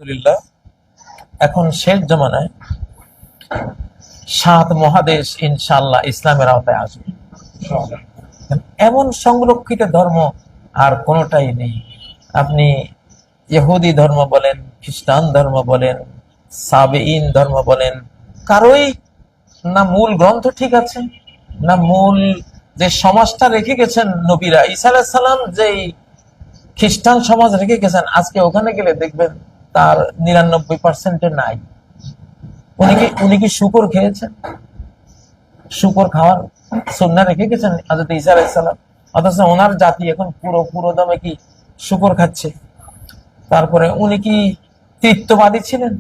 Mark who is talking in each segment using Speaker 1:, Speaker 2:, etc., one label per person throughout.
Speaker 1: আলহামদুলিল্লাহ, এখন শেষ জমানায় 7 মহাদেশ ইনশাআল্লাহ ইসলামের আওতায় আসবে। এমন সংরক্ষিত ধর্ম আর কোনোটাই নেই। আপনি ইহুদি ধর্ম বলেন, খ্রিস্টান ধর্ম বলেন, সাবেঈন ধর্ম বলেন, কারোই না মূল গ্রন্থ ঠিক আছে, না মূল যে সমাজটা রেখে গেছেন নবীরা। ঈসা আলাইহিস সালাম যেই খ্রিস্টান সমাজ রেখে গেছেন, আজকে ওখানে গেলে দেখবেন তার 99% নাই। উনি কি শুকর খেয়েছেন? শুকর খাওয়ার সুন্নাহ রেখে গেছেন হযরত ঈসা আলাইহিস সালাম, অথচ ওনার জাতি এখন পুরো দমে কি শুকর খাচ্ছে। তারপরে উনি কি তৃত্ববাদী ছিলেন?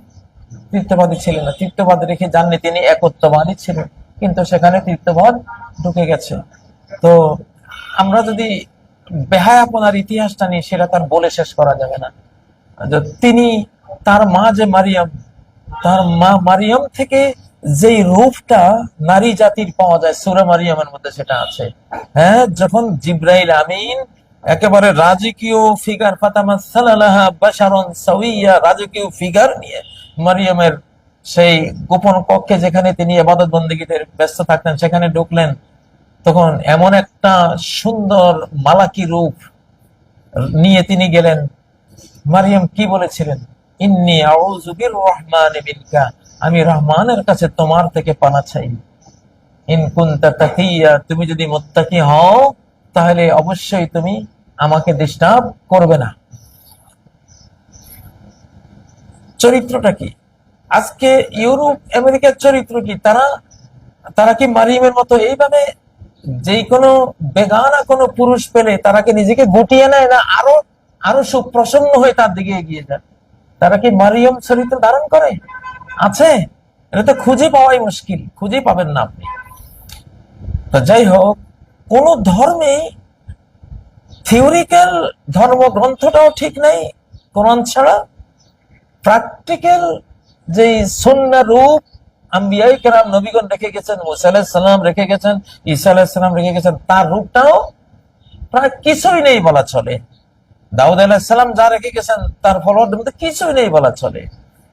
Speaker 1: তৃত্ববাদী ছিলেন না। তৃত্ববাদ রেখে যাননি, তিনি একত্ববাদী ছিলেন, কিন্তু সেখানে তৃত্ববাদ ঢুকে গেছে। তো আমরা যদি বেহায়াপনার ইতিহাসটা নিয়ে, সেটা তার বলে শেষ করা যাবে না। তিনি, তার মা যে মারিয়াম, তার মা মারিয়াম থেকে যেই রূপটা নারী জাতির পাওয়া যায় সূরা মারিয়ামের মধ্যে সেটা আছে। হ্যাঁ, যখন জিবরাইল আমিন একেবারে রাজকীয় ফিগার, ফাতামাসসালাহা বাশারান সাওয়িয়া, রাজকীয় ফিগার নিয়ে মারিয়ামের সেই গোপন কক্ষে, যেখানে তিনি ইবাদত বন্দেগীতে ব্যস্ত থাকতেন, সেখানে ঢুকলেন, তখন এমন একটা সুন্দর মালাকি রূপ নিয়ে তিনি গেলেন। মারিয়াম কি বলেছিলেন? ইন্নী আউযু বির-রহমানি মিনকা, আমি রহমানের কাছে তোমার থেকে পানা চাই। ইন কুনতা তাকিয়া, তুমি যদি মুত্তাকি হও তাহলে অবশ্যই তুমি আমাকে ডিস্টার্ব করবে না। চরিত্রটা কি? আজকে ইউরোপ আমেরিকার চরিত্র কি? তারা কি মারিয়ামের মতো এইভাবে যেই কোনো বেগানা কোনো পুরুষ পেলে তারা কি নিজেকে গুটিয়ে নেয়, না আরো সুপ্রসন্ন হয়ে তার দিকে এগিয়ে যায়? তারা কি মারিয়াম চরিত্র ধারণ করে? আছে? এটা তো খুঁজে পাওয়াই মুশকিল, খুঁজে পাবেন না আপনি। তো যাই হোক, কোন ধর্মে থিওরিক্যাল ধর্মগ্রন্থটাও ঠিক নেই কোরআন ছাড়া। প্র্যাকটিক্যাল যে সুন্নাহ রূপ আম্বিয়ায়ে কেরাম নবীগণ রেখে গেছেন, মুসা আলাইহিস সালাম রেখে গেছেন, ঈসা আলাইহিস সালাম রেখে গেছেন, তার রূপটাও প্রায় কিছুই নেই বলা চলে। দাউদ আলাইহিস সালাম যা রেখে গেছেন তার ফলোয়ারদের মধ্যে কিছুই নেই বলা চলে।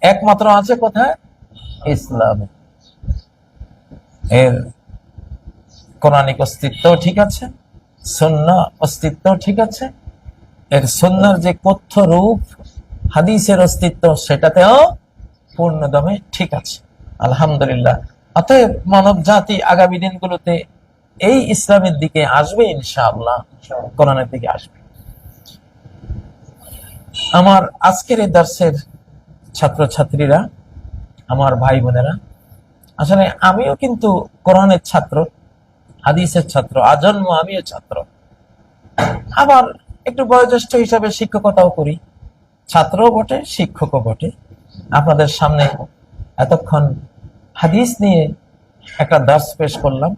Speaker 1: একমাত্র আছে কোথায়? ইসলামে। এর কোরআনিক অস্তিত্ব ঠিক আছে, সুন্নাহ অস্তিত্ব ঠিক আছে, এর সুন্নাহর যে কথ্য রূপ হাদিসের অস্তিত্ব সেটাতেও পূর্ণদমে ঠিক আছে, আলহামদুলিল্লাহ। অতএব মানব জাতি আগামী দিনগুলোতে এই ইসলামের দিকে আসবে ইনশাআল্লাহ, কোরআনের দিকে আসবে। আমার আজকের এই দর্শের ছাত্রছাত্রীরা, আমার ভাই বোনেরা, আসলে আমিও কিন্তু কোরআনের ছাত্র, হাদিসের ছাত্র, আজন্ম আমিও ছাত্র। আবার একটু বয়োজ্যেষ্ঠ হিসাবে শিক্ষকতাও করি, ছাত্রও বটে, শিক্ষকও বটে। আপনাদের সামনে এতক্ষণ হাদিস নিয়ে একটা দর্শ পেশ করলাম।